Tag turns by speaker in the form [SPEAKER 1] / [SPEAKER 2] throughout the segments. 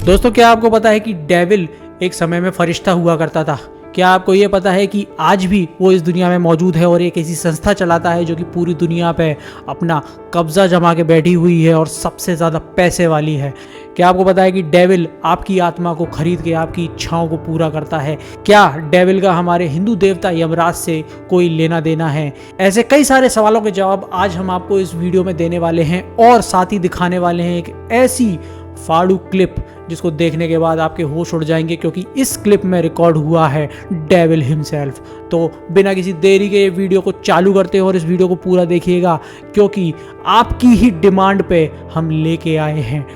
[SPEAKER 1] दोस्तों, क्या आपको पता है कि डेविल एक समय में फरिश्ता हुआ करता था? क्या आपको ये पता है कि आज भी वो इस दुनिया में मौजूद है और एक ऐसी संस्था चलाता है जो कि पूरी दुनिया पे अपना कब्जा जमा के बैठी हुई है और सबसे ज़्यादा पैसे वाली है? क्या आपको पता है कि डेविल आपकी आत्मा को खरीद के आपकी इच्छाओं को पूरा करता है? क्या डेविल का हमारे हिंदू देवता यमराज से कोई लेना देना है? ऐसे कई सारे सवालों के जवाब आज हम आपको इस वीडियो में देने वाले हैं और साथ ही दिखाने वाले हैं एक ऐसी फाड़ू क्लिप जिसको देखने के बाद आपके होश उड़ जाएंगे, क्योंकि इस क्लिप में रिकॉर्ड हुआ है डेविल हिमसेल्फ। तो बिना किसी देरी के ये वीडियो को चालू करते हैं और इस वीडियो को पूरा देखिएगा, क्योंकि आपकी ही डिमांड पे हम लेके आए हैं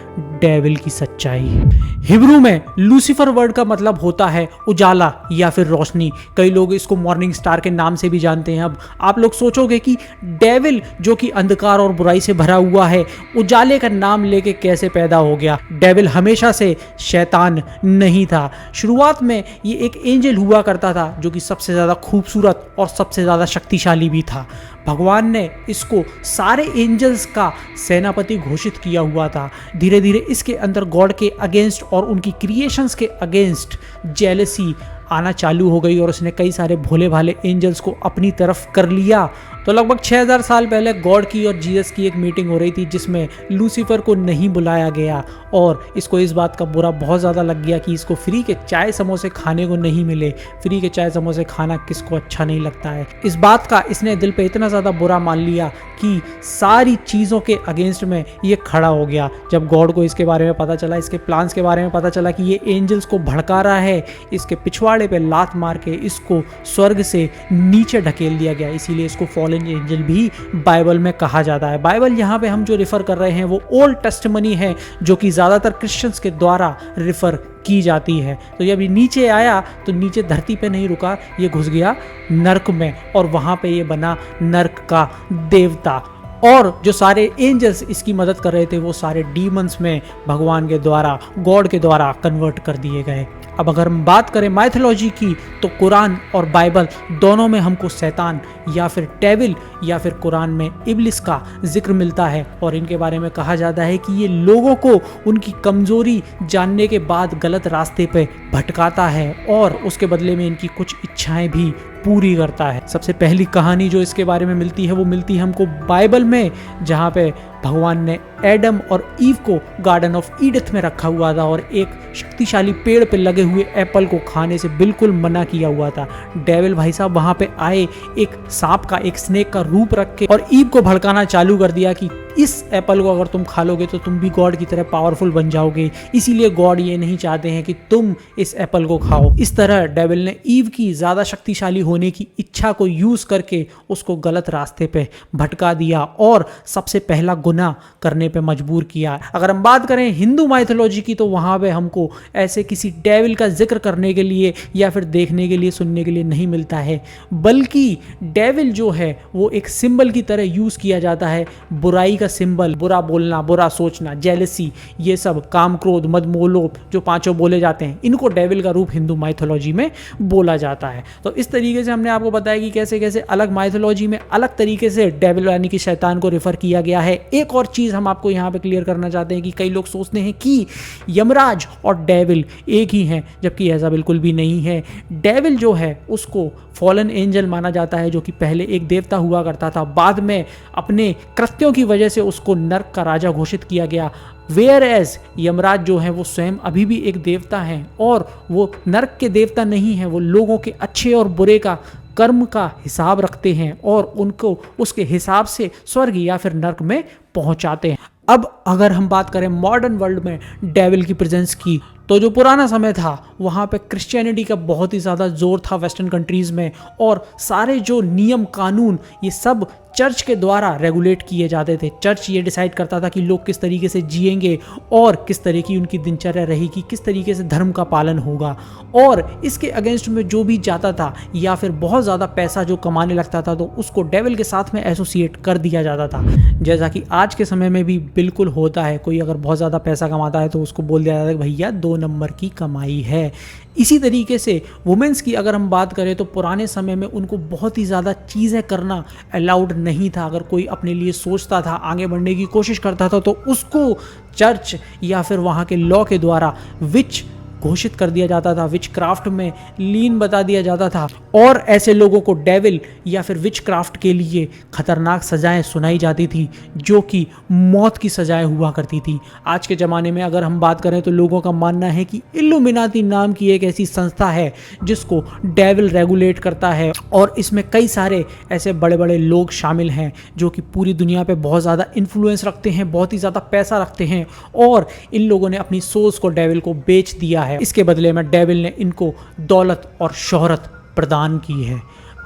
[SPEAKER 1] डेविल की सच्चाई। हिब्रू में लूसीफर वर्ड का मतलब होता है उजाला या फिर रोशनी। कई लोग इसको मॉर्निंग स्टार के नाम से भी जानते हैं। अब आप लोग सोचोगे कि डेविल जो कि अंधकार और बुराई से भरा हुआ है, उजाले का नाम लेके कैसे पैदा हो गया? डेविल हमेशा से शैतान नहीं था। शुरुआत में ये एक एंजल हुआ करता था जो कि सबसे ज़्यादा खूबसूरत और सबसे ज़्यादा शक्तिशाली भी था। भगवान ने इसको सारे एंजल्स का सेनापति घोषित किया हुआ था। धीरे धीरे इसके अंदर गॉड के अगेंस्ट और उनकी क्रिएशंस के अगेंस्ट जेलसी आना चालू हो गई और उसने कई सारे भोले भाले एंजल्स को अपनी तरफ कर लिया। तो लगभग 6000 साल पहले गॉड की और जीसस की एक मीटिंग हो रही थी जिसमें लूसीफर को नहीं बुलाया गया और इसको इस बात का बुरा बहुत ज़्यादा लग गया कि इसको फ्री के चाय समोसे खाने को नहीं मिले। फ्री के चाय समोसे खाना किसको अच्छा नहीं लगता है? इस बात का इसने दिल पे इतना ज़्यादा बुरा मान लिया कि सारी चीज़ों के अगेंस्ट में ये खड़ा हो गया। जब गॉड को इसके बारे में पता चला, इसके प्लान्स के बारे में पता चला कि ये एंजल्स को भड़का रहा है, इसके पिछवाड़े पे लात मार के इसको स्वर्ग से नीचे ढकेल दिया गया। इसीलिए इसको फॉलन एंजल भी बाइबल में कहा जाता है। बाइबल यहाँ पे हम जो रेफर कर रहे हैं वो ओल्ड टेस्टिमनी है जो कि ज़्यादातर क्रिश्चियंस के द्वारा रेफर की जाती है। तो जब ये नीचे आया तो नीचे धरती पे नहीं रुका, ये घुस गया नर्क में और वहाँ पे ये बना नर्क का देवता। और जो सारे एंजल्स इसकी मदद कर रहे थे वो सारे डीमंस में भगवान के द्वारा, गॉड के द्वारा कन्वर्ट कर दिए गए। अब अगर हम बात करें माइथोलॉजी की तो कुरान और बाइबल दोनों में हमको शैतान या फिर डेविल या फिर कुरान में इब्लिस का जिक्र मिलता है और इनके बारे में कहा जाता है कि ये लोगों को उनकी कमज़ोरी जानने के बाद गलत रास्ते पे भटकाता है और उसके बदले में इनकी कुछ इच्छाएं भी पूरी करता है। सबसे पहली कहानी जो इसके बारे में मिलती है वो मिलती है हमको बाइबल में, जहाँ पे भगवान ने एडम और ईव को गार्डन ऑफ ईडन में रखा हुआ था और एक शक्तिशाली पेड़ पे लगे हुए एप्पल को खाने से बिल्कुल मना किया हुआ था। डेविल भाई साहब वहाँ पे आए, एक सांप का, एक स्नेक का रूप रख के और ईव को भड़काना चालू कर दिया कि इस एप्पल को अगर तुम खा लोगे तो तुम भी गॉड की तरह पावरफुल बन जाओगे, इसीलिए गॉड ये नहीं चाहते हैं कि तुम इस एप्पल को खाओ। इस तरह डेविल ने ईव की ज़्यादा शक्तिशाली होने की इच्छा को यूज़ करके उसको गलत रास्ते पे भटका दिया और सबसे पहला गुनाह करने पे मजबूर किया। अगर हम बात करें हिंदू माइथोलॉजी की तो वहाँ पे हमको ऐसे किसी डेविल का जिक्र करने के लिए या फिर देखने के लिए, सुनने के लिए नहीं मिलता है, बल्कि डेविल जो है वो एक सिंबल की तरह यूज़ किया जाता है। बुराई का सिंबल, बुरा बोलना, बुरा सोचना, जेलसी, ये सब, काम, क्रोध, मद, मोह, लोभ जो पांचों बोले जाते हैं, इनको डेविल का रूप हिंदू माइथोलॉजी में बोला जाता है। तो इस तरीके से हमने आपको बताया कि कैसे कैसे अलग माइथोलॉजी में अलग तरीके से डेविल यानी कि शैतान को रेफर किया गया है। एक और चीज़ हम आपको यहाँ पे क्लियर करना चाहते हैं कि कई लोग सोचते हैं कि यमराज और डेविल एक ही हैं, जबकि ऐसा बिल्कुल भी नहीं है। डेविल जो है उसको फॉलन एंजल माना जाता है जो कि पहले एक देवता हुआ करता था, बाद में अपने कृत्यों की वजह से उसको नर्क का राजा घोषित किया गया। वेयर एज यमराज जो है वो स्वयं अभी भी एक देवता हैं और वो नर्क के देवता नहीं हैं, वो लोगों के अच्छे और बुरे का कर्म का हिसाब रखते हैं और उनको उसके हिसाब से स्वर्ग या फिर नर्क में पहुंचाते हैं। अब अगर हम बात करें मॉडर्न वर्ल्ड में डेविल की प्रेजेंस की, तो जो पुराना समय था वहाँ पे क्रिश्चियनिटी का बहुत ही ज़्यादा जोर था वेस्टर्न कंट्रीज़ में और सारे जो नियम कानून ये सब चर्च के द्वारा रेगुलेट किए जाते थे। चर्च ये डिसाइड करता था कि लोग किस तरीके से जिएंगे और किस तरह की उनकी दिनचर्या रहेगी, किस तरीके से धर्म का पालन होगा और इसके अगेंस्ट में जो भी जाता था या फिर बहुत ज़्यादा पैसा जो कमाने लगता था तो उसको डेविल के साथ में एसोसिएट कर दिया जाता था। जैसा कि आज के समय में भी बिल्कुल होता है, कोई अगर बहुत ज़्यादा पैसा कमाता है तो उसको बोल दिया जाता है कि भैया 2 नंबर की कमाई है। इसी तरीके से वुमेंस की अगर हम बात करें तो पुराने समय में उनको बहुत ही ज़्यादा चीज़ें करना अलाउड नहीं था। अगर कोई अपने लिए सोचता था, आगे बढ़ने की कोशिश करता था, तो उसको चर्च या फिर वहाँ के लॉ के द्वारा विच घोषित कर दिया जाता था, विच क्राफ्ट में लीन बता दिया जाता था, और ऐसे लोगों को डेविल या फिर विच क्राफ्ट के लिए खतरनाक सजाएं सुनाई जाती थी, जो कि मौत की सजाएं हुआ करती थी। आज के ज़माने में अगर हम बात करें तो लोगों का मानना है कि इल्यूमिनाती नाम की एक ऐसी संस्था है जिसको डेविल रेगुलेट करता है, और इसमें कई सारे ऐसे बड़े बड़े लोग शामिल हैं जो कि पूरी दुनिया पे बहुत ज़्यादा इन्फ्लुएंस रखते हैं, बहुत ही ज़्यादा पैसा रखते हैं, और इन लोगों ने अपनी सोल्स को डेविल को बेच दिया है। इसके बदले में डेविल ने इनको दौलत और शोहरत प्रदान की है।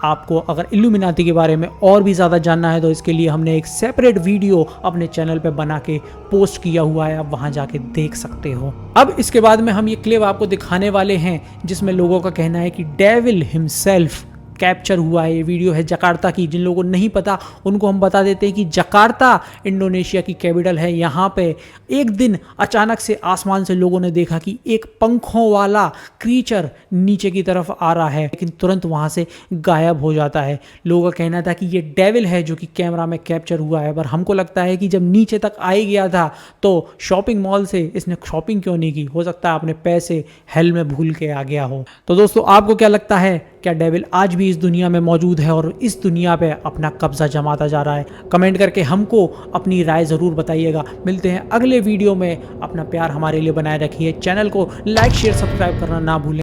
[SPEAKER 1] आपको अगर इल्यूमिनाती के बारे में और भी ज़्यादा जानना है तो इसके लिए हमने एक सेपरेट वीडियो अपने चैनल पे बना के पोस्ट किया हुआ है, आप वहां जाके देख सकते हो। अब इसके बाद में हम ये क्लिप आपको दिखाने वाले हैं जिसमें लोगों का कहना है कि डेविल हिमसेल्फ कैप्चर हुआ है। ये वीडियो है जकार्ता की। जिन लोगों को नहीं पता उनको हम बता देते हैं कि जकार्ता इंडोनेशिया की कैपिटल है। यहाँ पे एक दिन अचानक से आसमान से लोगों ने देखा कि एक पंखों वाला क्रीचर नीचे की तरफ आ रहा है, लेकिन तुरंत वहाँ से गायब हो जाता है। लोगों का कहना था कि ये डेविल है जो कि कैमरा में कैप्चर हुआ है, पर हमको लगता है कि जब नीचे तक आ ही गया था तो शॉपिंग मॉल से इसने शॉपिंग क्यों नहीं की। हो सकता है अपने पैसे हेल में भूल के आ गया हो। तो दोस्तों, आपको क्या लगता है, क्या डेविल आज भी इस दुनिया में मौजूद है और इस दुनिया पे अपना कब्जा जमाता जा रहा है? कमेंट करके हमको अपनी राय ज़रूर बताइएगा। मिलते हैं अगले वीडियो में। अपना प्यार हमारे लिए बनाए रखिए। चैनल को लाइक शेयर सब्सक्राइब करना ना भूलें।